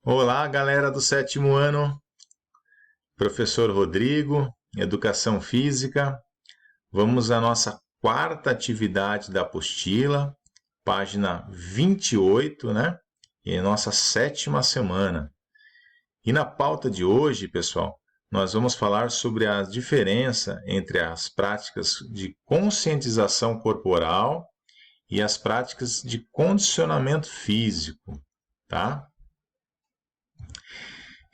Olá, galera do sétimo ano, professor Rodrigo, Educação Física. Vamos à nossa quarta atividade da apostila, página 28, né? E nossa sétima semana. E na pauta de hoje, pessoal, nós vamos falar sobre a diferença entre as práticas de conscientização corporal e as práticas de condicionamento físico, tá?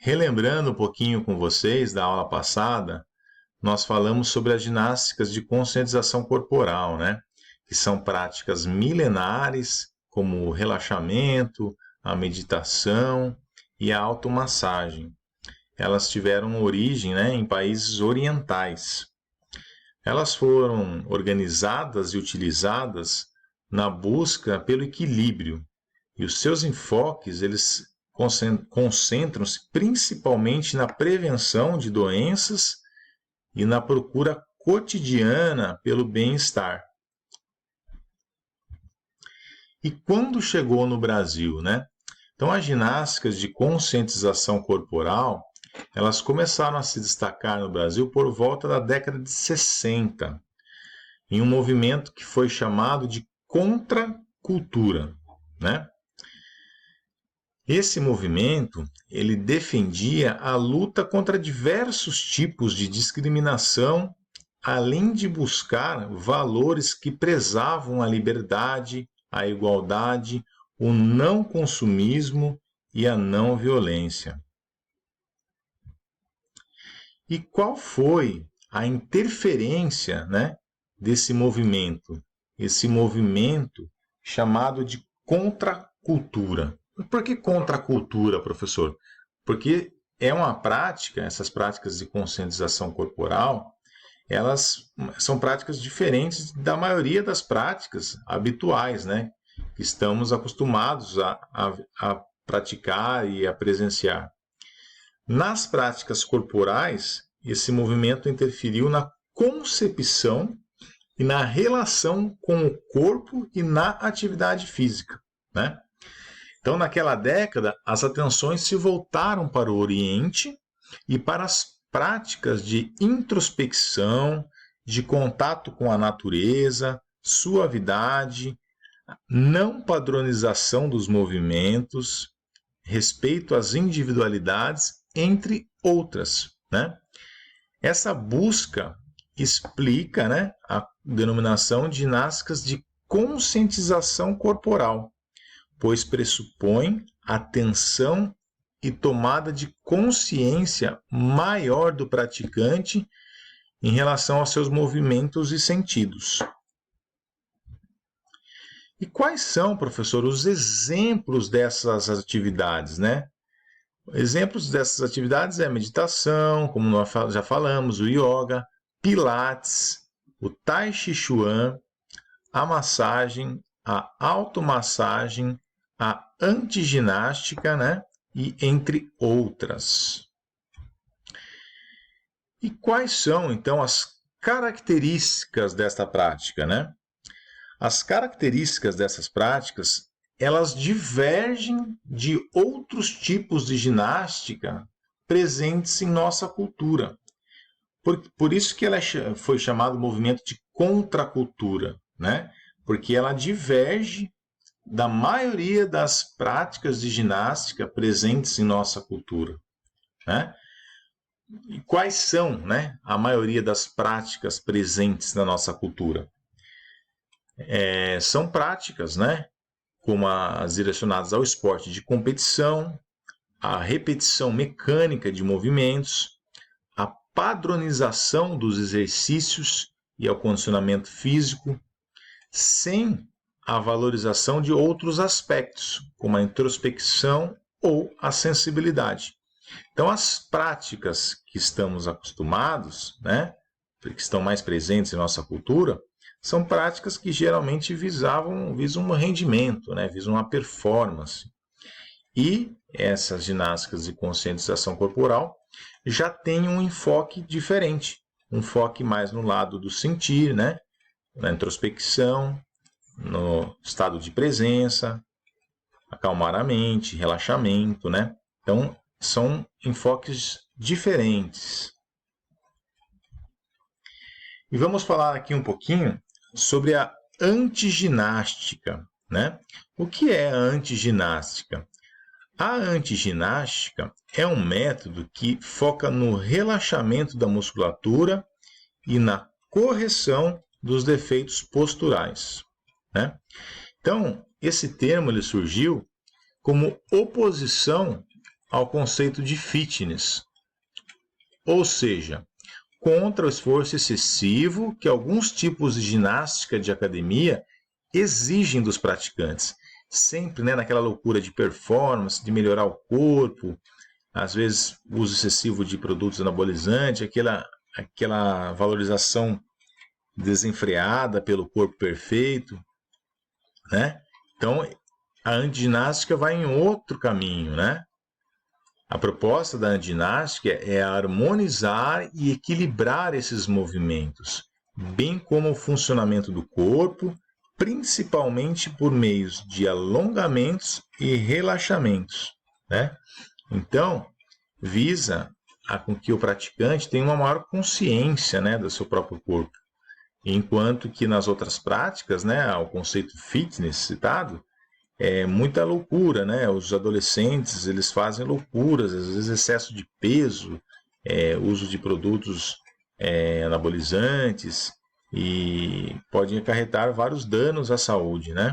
Relembrando um pouquinho com vocês da aula passada, nós falamos sobre as ginásticas de conscientização corporal, né? Que são práticas milenares, como o relaxamento, a meditação e a automassagem. Elas tiveram origem, né, em países orientais. Elas foram organizadas e utilizadas na busca pelo equilíbrio. E os seus enfoques, eles concentram-se principalmente na prevenção de doenças e na procura cotidiana pelo bem-estar. E quando chegou no Brasil, né? Então, as ginásticas de conscientização corporal, elas começaram a se destacar no Brasil por volta da década de 60, em um movimento que foi chamado de contracultura, né? Esse movimento, ele defendia a luta contra diversos tipos de discriminação, além de buscar valores que prezavam a liberdade, a igualdade, o não consumismo e a não violência. E qual foi a interferência, né, desse movimento? Esse movimento chamado de contracultura. Por que contracultura, professor? Porque é uma prática, essas práticas de conscientização corporal, elas são práticas diferentes da maioria das práticas habituais, né? Que estamos acostumados a praticar e a presenciar. Nas práticas corporais, esse movimento interferiu na concepção e na relação com o corpo e na atividade física, né? Então, naquela década, as atenções se voltaram para o Oriente e para as práticas de introspecção, de contato com a natureza, suavidade, não padronização dos movimentos, respeito às individualidades, entre outras, né? Essa busca explica, né, a denominação de ginásticas de conscientização corporal, pois pressupõe atenção e tomada de consciência maior do praticante em relação aos seus movimentos e sentidos. E quais são, professor, os exemplos dessas atividades, né? Exemplos dessas atividades é a meditação, como nós já falamos, o yoga, pilates, o tai chi chuan, a massagem, a automassagem, a antiginástica, né? E entre outras. E quais são, então, as características desta prática, né? As características dessas práticas, elas divergem de outros tipos de ginástica presentes em nossa cultura. Por isso que ela foi chamada movimento de contracultura, né? Porque ela diverge da maioria das práticas de ginástica presentes em nossa cultura, né? E quais são, né, a maioria das práticas presentes na nossa cultura? São práticas, né, como as direcionadas ao esporte de competição, a repetição mecânica de movimentos, a padronização dos exercícios e ao condicionamento físico, sem a valorização de outros aspectos, como a introspecção ou a sensibilidade. Então, as práticas que estamos acostumados, né, que estão mais presentes em nossa cultura, são práticas que geralmente visam um rendimento, né, visam uma performance. E essas ginásticas de conscientização corporal já têm um enfoque diferente, um enfoque mais no lado do sentir, né, na introspecção, no estado de presença, acalmar a mente, relaxamento, né? Então, são enfoques diferentes. E vamos falar aqui um pouquinho sobre a antiginástica, né? O que é a antiginástica? A antiginástica é um método que foca no relaxamento da musculatura e na correção dos defeitos posturais, né? Então, esse termo ele surgiu como oposição ao conceito de fitness, ou seja, contra o esforço excessivo que alguns tipos de ginástica de academia exigem dos praticantes. Sempre, né, naquela loucura de performance, de melhorar o corpo, às vezes uso excessivo de produtos anabolizantes, aquela valorização desenfreada pelo corpo perfeito, né? Então, a antiginástica vai em outro caminho, né? A proposta da antiginástica é harmonizar e equilibrar esses movimentos, bem como o funcionamento do corpo, principalmente por meios de alongamentos e relaxamentos, né? Então, visa com que o praticante tenha uma maior consciência, né, do seu próprio corpo. Enquanto que nas outras práticas, né, o conceito fitness citado, é muita loucura, né? Os adolescentes, eles fazem loucuras, às vezes excesso de peso, uso de produtos anabolizantes e podem acarretar vários danos à saúde, né?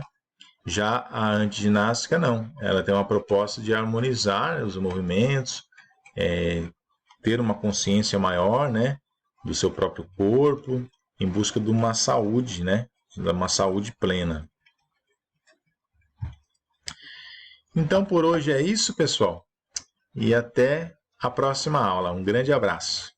Já a antiginástica não, ela tem uma proposta de harmonizar os movimentos, ter uma consciência maior, né, do seu próprio corpo, em busca de uma saúde, né, de uma saúde plena. Então, por hoje é isso, pessoal. E até a próxima aula. Um grande abraço.